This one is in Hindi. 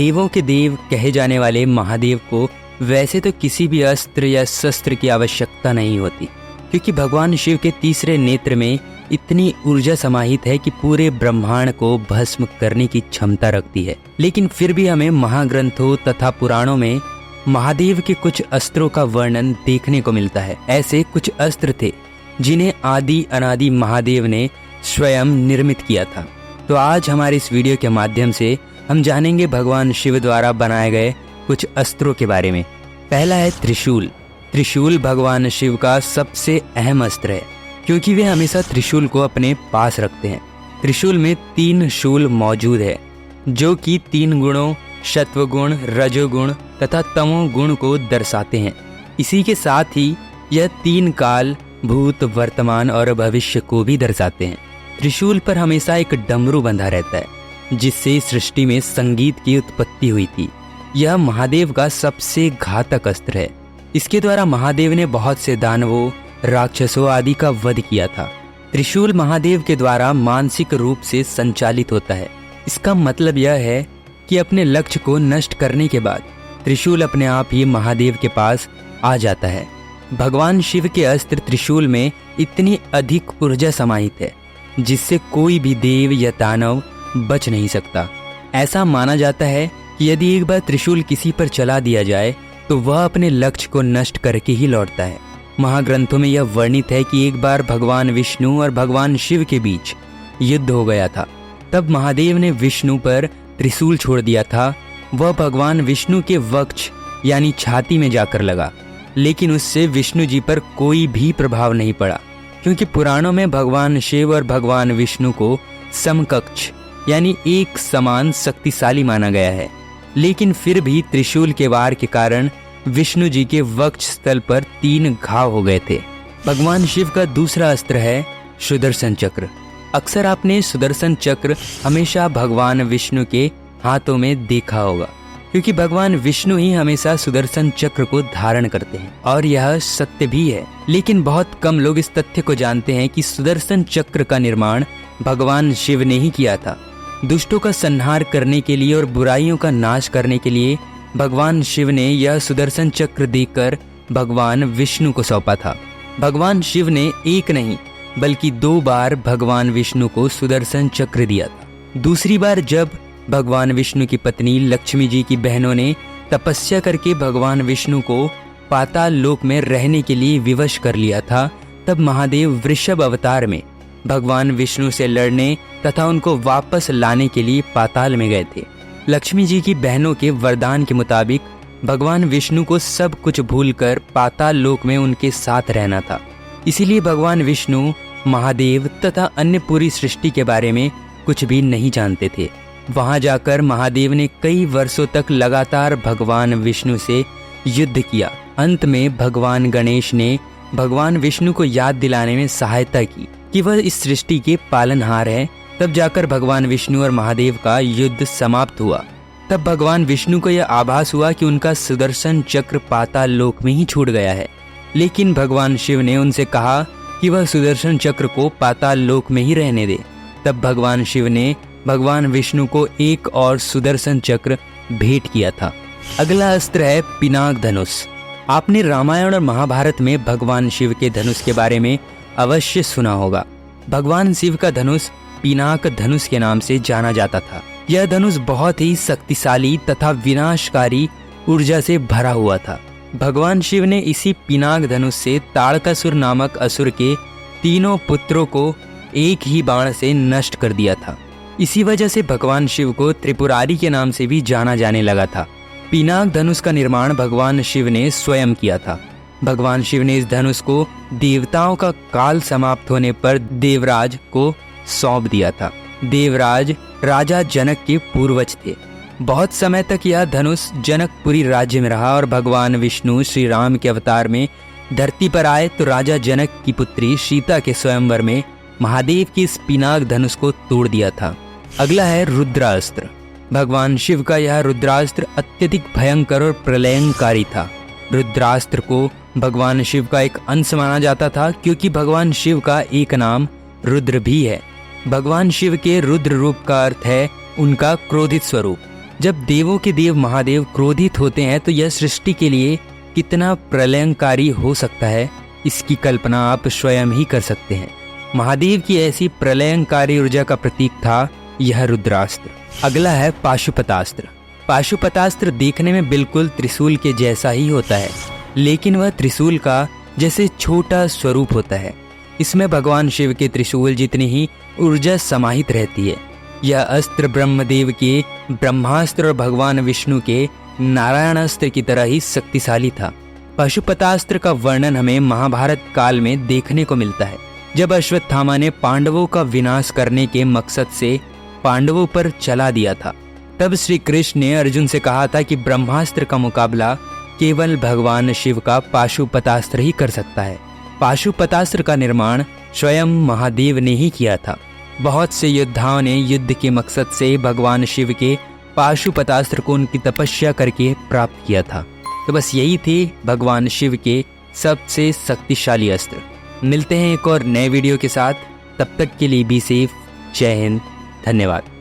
देवों के देव कहे जाने वाले महादेव को वैसे तो किसी भी अस्त्र या शस्त्र की आवश्यकता नहीं होती, क्योंकि भगवान शिव के तीसरे नेत्र में इतनी ऊर्जा समाहित है कि पूरे ब्रह्मांड को भस्म करने की क्षमता रखती है। लेकिन फिर भी हमें महाग्रंथों तथा पुराणों में महादेव के कुछ अस्त्रों का वर्णन देखने को मिलता है। ऐसे कुछ अस्त्र थे जिन्हें आदि अनादि महादेव ने स्वयं निर्मित किया था। तो आज हमारे इस वीडियो के माध्यम से हम जानेंगे भगवान शिव द्वारा बनाए गए कुछ अस्त्रों के बारे में। पहला है त्रिशूल। त्रिशूल भगवान शिव का सबसे अहम अस्त्र है, क्योंकि वे हमेशा त्रिशूल को अपने पास रखते हैं। त्रिशूल में 3 शूल मौजूद है, जो कि 3 गुणों सत्वगुण, रजोगुण तथा तमोगुण को दर्शाते हैं। इसी के साथ ही यह 3 काल, भूत, वर्तमान और भविष्य को भी दर्शाते हैं। त्रिशूल पर हमेशा एक डमरू बंधा रहता है, जिससे सृष्टि में संगीत की उत्पत्ति हुई थी। यह महादेव का सबसे घातक अस्त्र है। इसके द्वारा महादेव ने बहुत से दानवों, राक्षसों आदि का वध किया था। त्रिशूल महादेव के द्वारा मानसिक रूप से संचालित होता है। इसका मतलब यह है कि अपने लक्ष्य को नष्ट करने के बाद त्रिशूल अपने आप ही महादेव के पास आ जाता है। भगवान शिव के अस्त्र त्रिशूल में इतनी अधिक ऊर्जा समाहित है, जिससे कोई भी देव या दानव बच नहीं सकता। ऐसा माना जाता है कि यदि एक बार त्रिशूल किसी पर चला दिया जाए तो वह अपने लक्ष्य को नष्ट करके ही लौटता है। महाग्रंथों में यह वर्णित है कि एक बार भगवान विष्णु और भगवान शिव के बीच युद्ध हो गया था। तब महादेव ने विष्णु पर त्रिशूल छोड़ दिया था। वह भगवान विष्णु के वक्ष यानी छाती में जाकर लगा, लेकिन उससे विष्णु जी पर कोई भी प्रभाव नहीं पड़ा, क्योंकि पुराणों में भगवान शिव और भगवान विष्णु को समकक्ष यानी एक समान शक्तिशाली माना गया है। लेकिन फिर भी त्रिशूल के वार के कारण विष्णु जी के वक्ष स्थल पर 3 घाव हो गए थे। भगवान शिव का दूसरा अस्त्र है सुदर्शन चक्र। अक्सर आपने सुदर्शन चक्र हमेशा भगवान विष्णु के हाथों में देखा होगा, क्योंकि भगवान विष्णु ही हमेशा सुदर्शन चक्र को धारण करते हैं, और यह सत्य भी है। लेकिन बहुत कम लोग इस तथ्य को जानते हैं कि सुदर्शन चक्र का निर्माण भगवान शिव ने ही किया था। दुष्टों का संहार करने के लिए और बुराइयों का नाश करने के लिए भगवान शिव ने यह सुदर्शन चक्र देकर भगवान विष्णु को सौंपा था। भगवान शिव ने एक नहीं बल्कि 2 बार भगवान विष्णु को सुदर्शन चक्र दिया था। दूसरी बार जब भगवान विष्णु की पत्नी लक्ष्मी जी की बहनों ने तपस्या करके भगवान विष्णु को पाताल लोक में रहने के लिए विवश कर लिया था, तब महादेव वृषभ अवतार में भगवान विष्णु से लड़ने तथा उनको वापस लाने के लिए पाताल में गए थे। लक्ष्मी जी की बहनों के वरदान के मुताबिक भगवान विष्णु को सब कुछ भूलकर पाताल लोक में उनके साथ रहना था। इसीलिए भगवान विष्णु, महादेव तथा अन्य पूरी सृष्टि के बारे में कुछ भी नहीं जानते थे। वहां जाकर महादेव ने कई वर्षों तक लगातार भगवान विष्णु से युद्ध किया। अंत में भगवान गणेश ने भगवान विष्णु को याद दिलाने में सहायता की कि वह इस सृष्टि के पालनहार है। तब जाकर भगवान विष्णु और महादेव का युद्ध समाप्त हुआ। तब भगवान विष्णु को यह आभास हुआ कि उनका सुदर्शन चक्र पाताल लोक में ही छूट गया है। लेकिन भगवान शिव ने उनसे कहा कि वह सुदर्शन चक्र को पाताल लोक में ही रहने दे। तब भगवान शिव ने भगवान विष्णु को एक और सुदर्शन चक्र भेंट किया था। अगला अस्त्र है पिनाक धनुष। आपने रामायण और महाभारत में भगवान शिव के धनुष के बारे में अवश्य सुना होगा। भगवान शिव का धनुष पिनाक धनुष के नाम से जाना जाता था। यह धनुष बहुत ही शक्तिशाली तथा विनाशकारी ऊर्जा से भरा हुआ था। भगवान शिव ने इसी पिनाक धनुष से ताड़कासुर नामक असुर के 3 पुत्रों को एक ही बाण से नष्ट कर दिया था। इसी वजह से भगवान शिव को त्रिपुरारी के नाम से भी जाना जाने लगा था। पिनाक धनुष का निर्माण भगवान शिव ने स्वयं किया था। भगवान शिव ने इस धनुष को देवताओं का काल समाप्त होने पर देवराज को सौंप दिया था। देवराज राजा जनक के पूर्वज थे। बहुत समय तक यह धनुष जनकपुरी राज्य में रहा, और भगवान विष्णु श्री राम के अवतार में धरती पर आए तो राजा जनक की पुत्री सीता के स्वयंवर में महादेव की इस पिनाक धनुष को तोड़ दिया था। अगला है रुद्रास्त्र। भगवान शिव का यह रुद्रास्त्र अत्यधिक भयंकर और प्रलयंकारी था। रुद्रास्त्र को भगवान शिव का एक अंश माना जाता था, क्योंकि भगवान शिव का एक नाम रुद्र भी है। भगवान शिव के रुद्र रूप का अर्थ है उनका क्रोधित स्वरूप। जब देवों के देव महादेव क्रोधित होते हैं तो यह सृष्टि के लिए कितना प्रलयंकारी हो सकता है, इसकी कल्पना आप स्वयं ही कर सकते हैं। महादेव की ऐसी प्रलयंकारी ऊर्जा का प्रतीक था यह रुद्रास्त्र। अगला है पाशुपतास्त्र। पाशुपतास्त्र देखने में बिल्कुल त्रिशूल के जैसा ही होता है, लेकिन वह त्रिशूल का जैसे छोटा स्वरूप होता है। इसमें भगवान शिव के त्रिशूल जितनी ही ऊर्जा समाहित रहती है। यह अस्त्र ब्रह्मदेव के ब्रह्मास्त्र और भगवान विष्णु के नारायणास्त्र की तरह ही शक्तिशाली था। पाशुपतास्त्र का वर्णन हमें महाभारत काल में देखने को मिलता है, जब अश्वत्थामा ने पांडवों का विनाश करने के मकसद से पांडवों पर चला दिया था। तब श्री कृष्ण ने अर्जुन से कहा था कि ब्रह्मास्त्र का मुकाबला केवल भगवान शिव का पाशुपतास्त्र ही कर सकता है। पाशुपतास्त्र का निर्माण स्वयं महादेव ने ही किया था। बहुत से योद्धाओं ने युद्ध के मकसद से भगवान शिव के पाशुपतास्त्र को उनकी तपस्या करके प्राप्त किया था। तो बस यही थे भगवान शिव के सबसे शक्तिशाली अस्त्र। मिलते हैं एक और नए वीडियो के साथ, तब तक के लिए बी सेफ। जय हिंद, धन्यवाद।